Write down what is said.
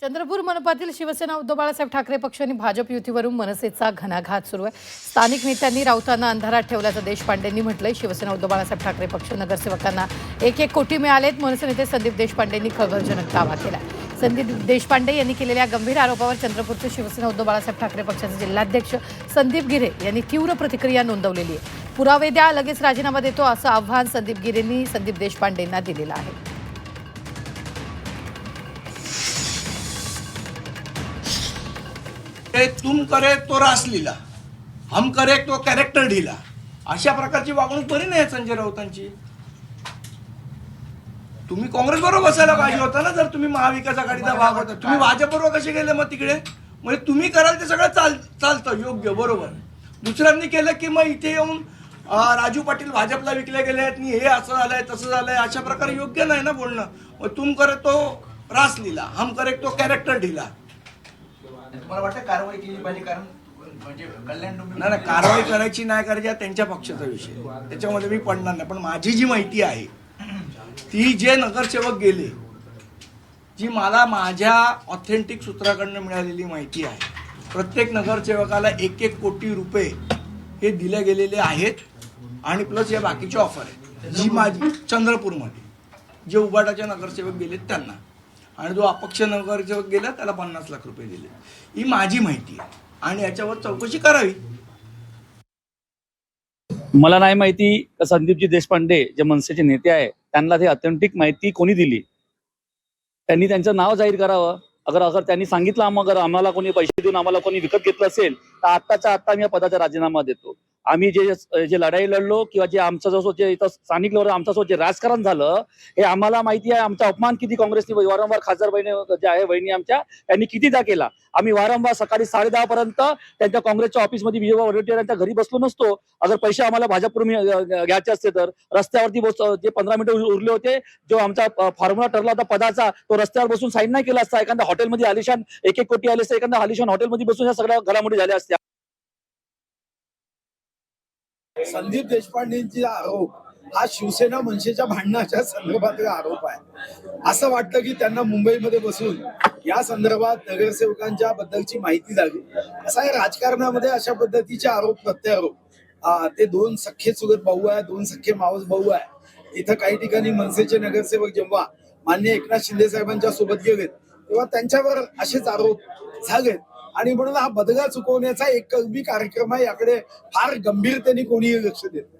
चंद्रपूर मनपातील शिवसेना उद्धव बाळासाहेब ठाकरे पक्ष आणि भाजप युतीवरून मनसेचा घणाघात सुरू आहे। स्थानिक नेत्यांनी राऊतांना अंधारात ठेवल्याचं देशपांडेंनी म्हटलंय। शिवसेना उद्धव बाळासाहेब ठाकरे पक्ष नगरसेवकांना 1-1 कोटी मिळालेत। मनसे नेते संदीप देशपांडेंनी खळबळजनक दावा केला। संदीप देशपांडे यांनी केलेल्या गंभीर आरोपावर चंद्रपूरचे शिवसेना उद्धव बाळासाहेब ठाकरे पक्षाचे जिल्हाध्यक्ष संदीप गिरे यांनी तीव्र प्रतिक्रिया नोंदवलेली आहे। पुरावे द्या, लगेच राजीनामा देतो असं आव्हान संदीप गिरेंनी संदीप देशपांडेंना दिलेलं आहे। तुम करे तो रासलीला, हम करे तो कॅरेक्टर ढिला, अशा प्रकारची वागणूक बरी नाही संजय राऊतांची। तुम्ही काँग्रेस बरोबर बसायला पाहिजे होता ना, जर तुम्ही महाविकास आघाडीचा भाग होता। तुम्ही भाजप बरोबर कसे गेले मग तिकडे? म्हणजे तुम्ही कराल ते सगळं चालतं योग्य बरोबर। दुसऱ्यांनी केलं की मग इथे येऊन राजू पाटील भाजपला विकले गेले आहेत, हे असं झालंय तसं झालंय, अशा प्रकारे योग्य नाही ना बोलणं। मग तुम करे तो रासलीला, हम करे तो कॅरेक्टर ढिला। मला वाटतं कारवाई केली पाहिजे, कारण म्हणजे कल्याण नाही, कारवाई करायची नाही करायची त्यांच्या पक्षाचा विषय, त्याच्यामध्ये मी पडणार नाही। पण माझी जी माहिती आहे ती जे नगरसेवक गेले, जी मला माझ्या ऑथेंटिक सूत्राकडनं मिळालेली माहिती आहे, प्रत्येक नगरसेवकाला 1-1 कोटी रुपये हे दिले गेलेले आहेत आणि प्लस या बाकीची ऑफर आहे जी माझी चंद्रपूरमध्ये जे उबाटाचे नगरसेवक गेलेत त्यांना, आणि जो अपक्ष नगरसेवक गेला त्याला 50 लाख रुपये दिले। ही माझी माहिती आहे आणि याच्यावर चौकशी करावी। मला नाही माहिती संदीपजी देशपांडे जे मनसेचे नेते आहे त्यांना ते ऑथेंटिक माहिती कोणी दिली, त्यांनी त्यांचं नाव जाहीर करावं। अगर त्यांनी सांगितलं अगर आम्हाला कोणी पैसे देऊन आम्हाला कोणी विकत घेतलं असेल तर आत्ताच्या आत्ता मी या पदाचा राजीनामा देतो। आम्ही जे लढाई लढलो किंवा जे आमचं जो जे इथं स्थानिक लेवलवर आमचं जे राजकारण झालं हे आम्हाला माहिती आहे। आमचा अपमान किती काँग्रेसने वारंवार खासदार बहिणी जे आहे बहिणी आमच्या त्यांनी कितीदा केला। आम्ही वारंवार सकाळी 10:30 पर्यंत त्यांच्या काँग्रेसच्या ऑफिसमध्ये विजय वडेट्टीवारांच्या घरी बसलो नसतो अगर पैसे आम्हाला भाजपकडून घ्यायचे असते तर। रस्त्यावरती जे 15 मिनिटं उरले होते, जो आमचा फॉर्म्युला ठरला होता पदाचा, तो रस्त्यावर बसून साईन नाही केला असता। एखाद्या हॉटेलमध्ये आलिशान 1-1 कोटी आले असते, एखाद्या आलिशान हॉटेलमध्ये बसून या सगळ्या घडामोडी झाल्या असत्या। संदीप देशपांडेंचा आरोप हा शिवसेना मनसेच्या भांडणाच्या संदर्भातला आरोप आहे। असं वाटतं की त्यांना मुंबईमध्ये बसून या संदर्भात नगरसेवकांच्या बद्दलची माहिती द्यावी। असं आहे राजकारणामध्ये अशा पद्धतीचे आरोप प्रत्यारोप। ते 2 सख्खे चुलत भाऊ आहे, 2 सख्खे मावस भाऊ आहे। इथं काही ठिकाणी मनसेचे नगरसेवक जेव्हा माननीय एकनाथ शिंदे साहेबांच्या सोबत गेलेत तेव्हा त्यांच्यावर असेच आरोप झालेत, आणि म्हणून हा बदला चुकवण्याचा एक कलमी कार्यक्रम आहे। याकडे फार गंभीरतेने कोणीही लक्ष देत नाही।